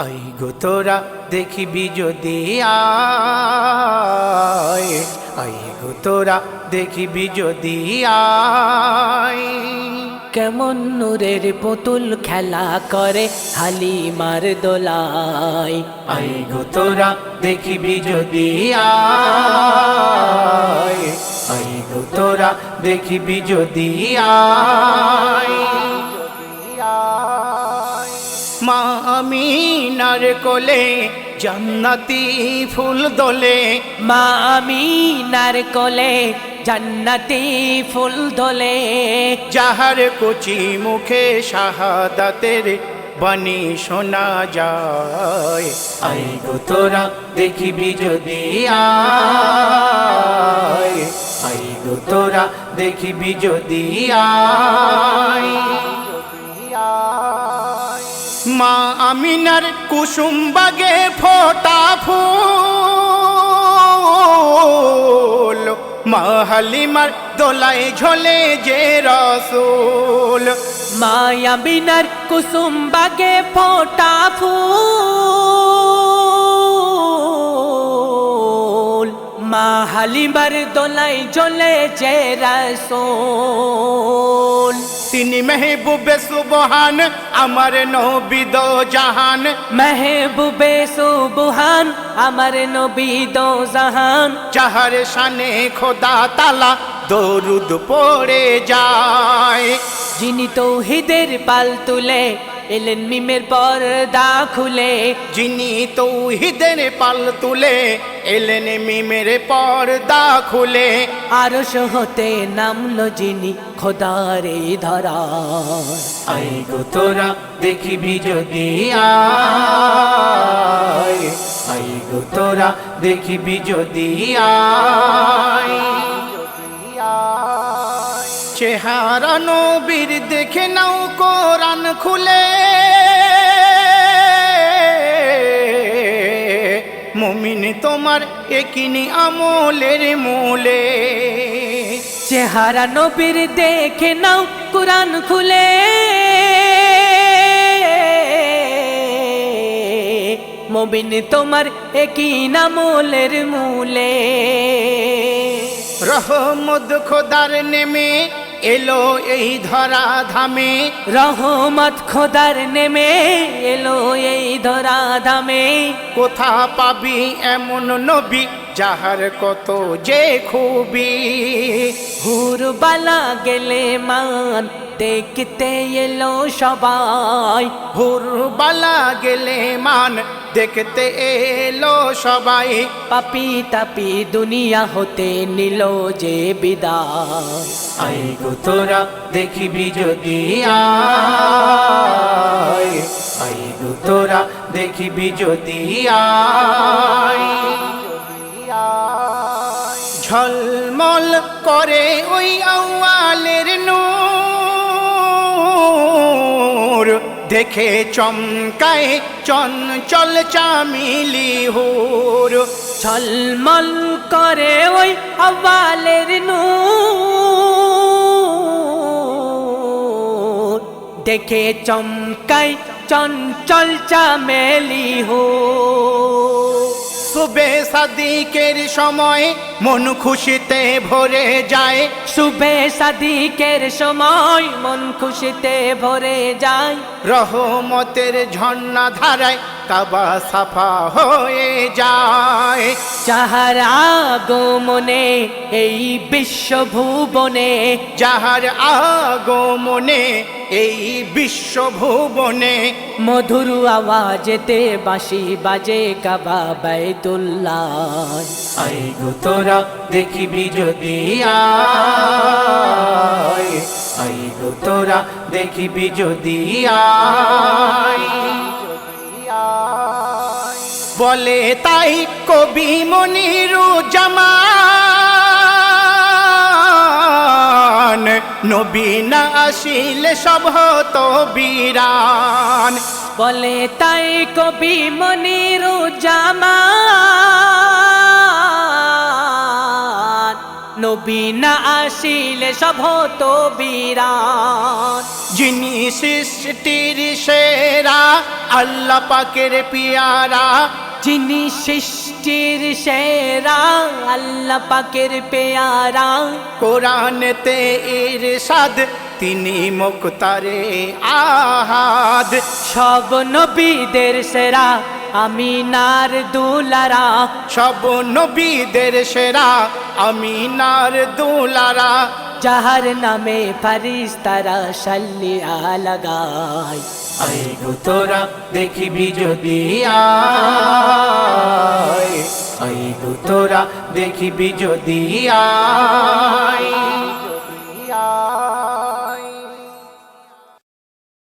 I go তোরা দেখিবি যদি আয়, আই গো তোরা দেখিবি যদি আয়। কেমন নূরের পুতুল খেলা করে হালিমার দোলায়। আই গো তোরা দেখিবি যদি আয়, আই গো তোরা দেখিবি যদি আয়। মা আমিনার কোলে জান্নাতি ফুল দোলে, মা আমিনার কোলে জান্নাতি ফুল দোলে। যাহার কচি মুখে শাহাদাতের বাণী শোনা যায়। আই গো তোরা দেখিবি যদি আয়, আই গো তোরা দেখিবি যদি আয়। মা আমিনার কুসুম বাগে ফোটা ফুল, মা হালিমার দোলায় ঝোলে যে রসুল। মা আমিনার কুসুম বাগে ফোটা ফুল, মা হালিমার দোলায় ঝোলে যে রসুল। তিনি মেহবুবে সুবহান আমার নবী দো জাহান, মেহবুবে সুবহান আমার নবী দো জাহান। যাহার শানে খোদা তালা দরুদ পড়ে যায়। যিনি তৌহিদের পাল তুলে এলেন মিমের পর্দা খুলে। যিনি তৌহিদের পাল তুলে এলেন মিমের পর্দা খুলে। আরশ হতে নামলো যিনি খোদার এই ধরা। আই গো তোরা দেখিবি যদি আয়, আই গো তোরা দেখিবি যদি আয়। চেহারা নবীর দেখে নাও কোরআন খুলে, মুমিন তোমার একিনি আমলের মূলে। চেহারা নবীর দেখে নাও কুরআন খুলে, মুমিন তোমার একই নামলের মূলে। রহমত খোদার নেমে এলো এই ধরা ধামে, রহমত খোদার নেমে এলো এই ধরা ধামে। কোথা পাবি এমন নবী যাহার কত যে খুবি। হুরবালা গেলে মান দেখতে এলো সবাই। হুরবালা গেলে মান দেখতে এলো সবাই। পাপি তাপি দুনিয়া হতে নিল যে বিদায়। আই গো তোরা দেখিবি যদি আয়, আই গো তোরা দেখিবি যদি আয়। ঝলমল করে ওই আউয়ালের নূর, দেখে চমকায় চঞ্চল চামিলি হুর। ঝলমল করে ওই আওয়ালের নূর, দেখে চমকাই চঞ্চল চামেলি হো। সুবে সাদিকের সময় মন খুশিতে ভরে যায়। শুভে সাদিকের সময় মন খুশিতে ভরে যায়। রহমতের ঝর্ণা ধারায় কাবা সাফা হয়ে যায়। যাহার আগমনে এই বিশ্বভুবনে, যাহার আগমনে এই বিশ্বভুবনে, মধুর আওয়াজেতে বাঁশি বাজে কাবা বাইতুল্লাহ। আই গো তোরা দেখিবি যদি আয়, আই গো তোরা দেখিবি যদি আয়। বলে তাই কবি মনিরুজ্জামান, নবী না আসিলে সব হতো বিরান। বলে তাই কবি মনিরুজ্জামান, নবী না আসিলে সব হতো বিরান। যিনি সৃষ্টির সেরা আল্লাহ পাকের পিয়ারা, যিনি সৃষ্টির সেরা আল্লাহ পাকের পেয়ারা, কোরআনেতে ইরশাদ তিনি মুক্তারে আহাদ। সব নবীদের সেরা আমিনার দুলারা, সব নবীদের সেরা আমিনার দুলারা, যাহার নামে ফারিস্তারা সাল্লিয়া লাগায়। আই গো তোরা দেখিবি যদি আয়, আই গো তোরা দেখিবি যদি আয়।